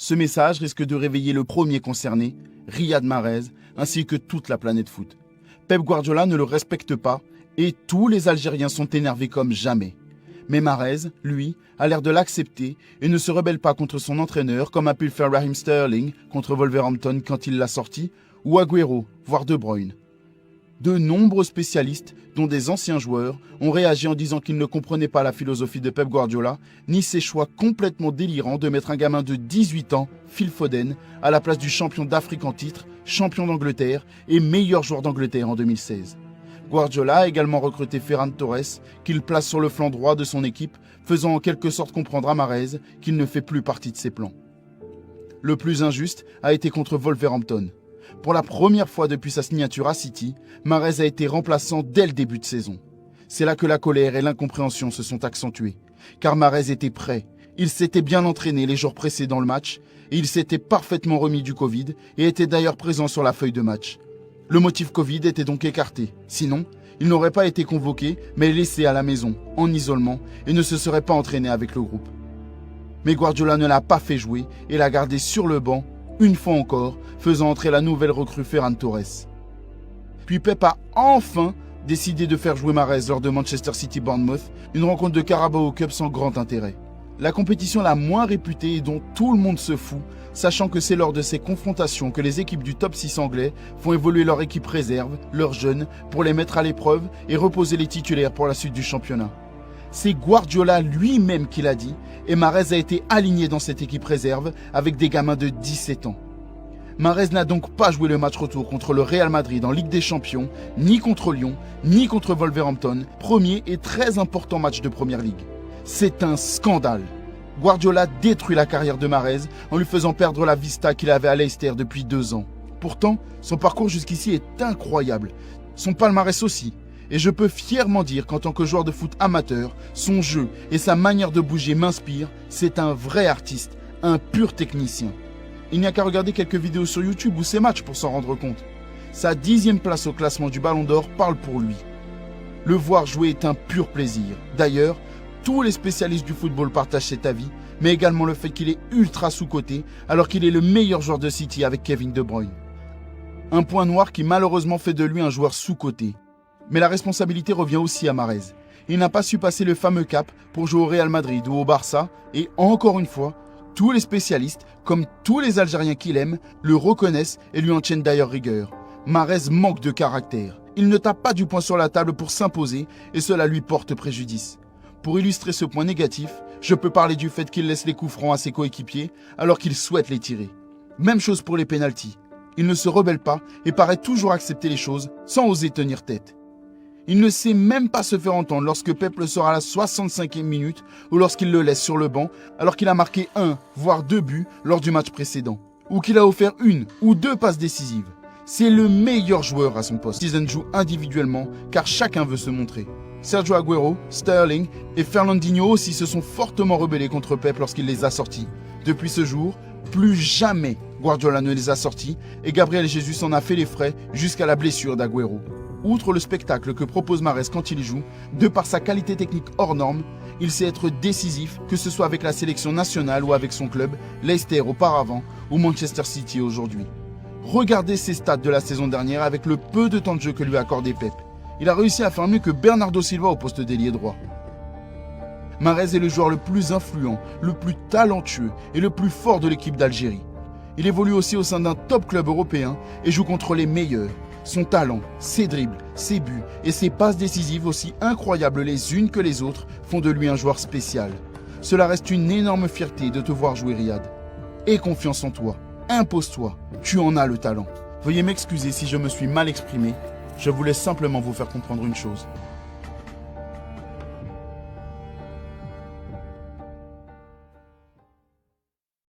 Ce message risque de réveiller le premier concerné, Riyad Mahrez, ainsi que toute la planète foot. Pep Guardiola ne le respecte pas et tous les Algériens sont énervés comme jamais. Mais Mahrez, lui, a l'air de l'accepter et ne se rebelle pas contre son entraîneur comme a pu le faire Raheem Sterling contre Wolverhampton quand il l'a sorti, ou Agüero, voire De Bruyne. De nombreux spécialistes, dont des anciens joueurs, ont réagi en disant qu'ils ne comprenaient pas la philosophie de Pep Guardiola, ni ses choix complètement délirants de mettre un gamin de 18 ans, Phil Foden, à la place du champion d'Afrique en titre, champion d'Angleterre et meilleur joueur d'Angleterre en 2016. Guardiola a également recruté Ferran Torres, qu'il place sur le flanc droit de son équipe, faisant en quelque sorte comprendre à Mahrez qu'il ne fait plus partie de ses plans. Le plus injuste a été contre Wolverhampton. Pour la première fois depuis sa signature à City, Mahrez a été remplaçant dès le début de saison. C'est là que la colère et l'incompréhension se sont accentuées. Car Mahrez était prêt, il s'était bien entraîné les jours précédents le match, et il s'était parfaitement remis du Covid et était d'ailleurs présent sur la feuille de match. Le motif Covid était donc écarté, sinon, il n'aurait pas été convoqué, mais laissé à la maison, en isolement, et ne se serait pas entraîné avec le groupe. Mais Guardiola ne l'a pas fait jouer et l'a gardé sur le banc, une fois encore, faisant entrer la nouvelle recrue Ferran Torres. Puis Pep a enfin décidé de faire jouer Mahrez lors de Manchester City-Bournemouth, une rencontre de Carabao Cup sans grand intérêt. La compétition la moins réputée et dont tout le monde se fout, sachant que c'est lors de ces confrontations que les équipes du top 6 anglais font évoluer leur équipe réserve, leurs jeunes, pour les mettre à l'épreuve et reposer les titulaires pour la suite du championnat. C'est Guardiola lui-même qui l'a dit, et Mahrez a été aligné dans cette équipe réserve avec des gamins de 17 ans. Mahrez n'a donc pas joué le match retour contre le Real Madrid en Ligue des Champions, ni contre Lyon, ni contre Wolverhampton, premier et très important match de Première Ligue. C'est un scandale. Guardiola détruit la carrière de Mahrez en lui faisant perdre la vista qu'il avait à Leicester depuis 2 ans. Pourtant, son parcours jusqu'ici est incroyable. Son palmarès aussi. Et je peux fièrement dire qu'en tant que joueur de foot amateur, son jeu et sa manière de bouger m'inspirent. C'est un vrai artiste, un pur technicien. Il n'y a qu'à regarder quelques vidéos sur YouTube ou ses matchs pour s'en rendre compte. Sa 10e place au classement du Ballon d'Or parle pour lui. Le voir jouer est un pur plaisir. D'ailleurs, tous les spécialistes du football partagent cet avis, mais également le fait qu'il est ultra sous-coté alors qu'il est le meilleur joueur de City avec Kevin De Bruyne. Un point noir qui malheureusement fait de lui un joueur sous-coté. Mais la responsabilité revient aussi à Mahrez. Il n'a pas su passer le fameux cap pour jouer au Real Madrid ou au Barça et encore une fois, tous les spécialistes, comme tous les Algériens qu'il aime, le reconnaissent et lui en tiennent d'ailleurs rigueur. Mahrez manque de caractère. Il ne tape pas du poing sur la table pour s'imposer et cela lui porte préjudice. Pour illustrer ce point négatif, je peux parler du fait qu'il laisse les coups francs à ses coéquipiers alors qu'il souhaite les tirer. Même chose pour les pénaltys. Il ne se rebelle pas et paraît toujours accepter les choses sans oser tenir tête. Il ne sait même pas se faire entendre lorsque Pep le sort à la 65e minute ou lorsqu'il le laisse sur le banc alors qu'il a marqué 1, voire 2 buts lors du match précédent. Ou qu'il a offert 1 ou 2 passes décisives. C'est le meilleur joueur à son poste. Ils jouent individuellement car chacun veut se montrer. Sergio Agüero, Sterling et Fernandinho aussi se sont fortement rebellés contre Pep lorsqu'il les a sortis. Depuis ce jour, plus jamais Guardiola ne les a sortis et Gabriel Jesus en a fait les frais jusqu'à la blessure d'Agüero. Outre le spectacle que propose Mahrez quand il y joue, de par sa qualité technique hors norme, il sait être décisif, que ce soit avec la sélection nationale ou avec son club, Leicester auparavant ou Manchester City aujourd'hui. Regardez ses stats de la saison dernière avec le peu de temps de jeu que lui a accordé Pep. Il a réussi à faire mieux que Bernardo Silva au poste d'ailier droit. Mahrez est le joueur le plus influent, le plus talentueux et le plus fort de l'équipe d'Algérie. Il évolue aussi au sein d'un top club européen et joue contre les meilleurs. Son talent, ses dribbles, ses buts et ses passes décisives aussi incroyables les unes que les autres font de lui un joueur spécial. Cela reste une énorme fierté de te voir jouer Riyad. Aie confiance en toi, impose-toi, tu en as le talent. Veuillez m'excuser si je me suis mal exprimé, je voulais simplement vous faire comprendre une chose.